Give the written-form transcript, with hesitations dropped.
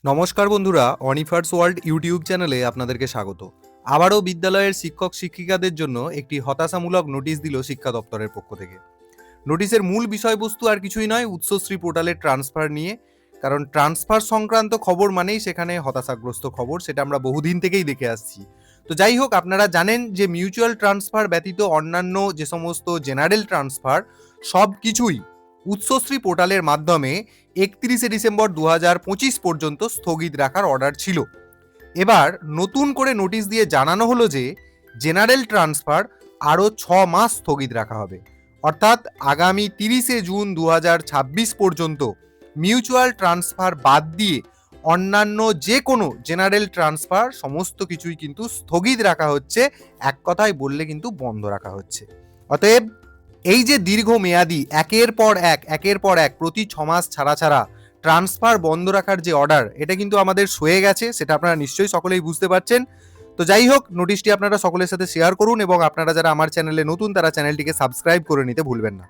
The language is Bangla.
নমস্কার বন্ধুরা, অনিফার্স ওয়ার্ল্ড ইউটিউব চ্যানেলে আপনাদেরকে স্বাগত। আবারও বিদ্যালয়ের শিক্ষক শিক্ষিকাদের জন্য একটি হতাশামূলক নোটিশ দিল শিক্ষা দপ্তরের পক্ষ থেকে। নোটিশের মূল বিষয়বস্তু আর কিছুই নয়, উৎসশ্রী পোর্টালের ট্রান্সফার নিয়ে। কারণ ট্রান্সফার সংক্রান্ত খবর মানেই সেখানে হতাশাগ্রস্ত খবর, সেটা আমরা বহুদিন থেকেই দেখে আসছি। তো যাই হোক, আপনারা জানেন যে মিউচুয়াল ট্রান্সফার ব্যতীত অন্যান্য যে সমস্ত জেনারেল ট্রান্সফার সব কিছুই উৎসশ্রী পোর্টালের মাধ্যমে 31শে ডিসেম্বর 2025 পর্যন্ত স্থগিত রাখার অর্ডার ছিল। এবার নতুন করে নোটিশ দিয়ে জানানো হলো যে জেনারেল ট্রান্সফার আরও 6 মাস স্থগিত রাখা হবে। অর্থাৎ আগামী 30শে জুন 2026 পর্যন্ত মিউচুয়াল ট্রান্সফার বাদ দিয়ে অন্যান্য যে কোনো জেনারেল ট্রান্সফার সমস্ত কিছুই কিন্তু স্থগিত রাখা হচ্ছে। এক কথায় বললে কিন্তু বন্ধ রাখা হচ্ছে। অতএব এই যে দীর্ঘমেয়াদী একের পর এক প্রতি 6 মাস ছাড়া ছাড়া ট্রান্সফার বন্ধ রাখার যে অর্ডার, এটা কিন্তু আমাদের সয়ে গেছে, সেটা আপনারা নিশ্চয়ই সকলেই বুঝতে পারছেন। তো যাই হোক, নোটিশটি আপনারা সকলের সাথে শেয়ার করুন এবং আপনারা যারা আমার চ্যানেলে নতুন তারা চ্যানেলটিকে সাবস্ক্রাইব করে নিতে ভুলবেন না।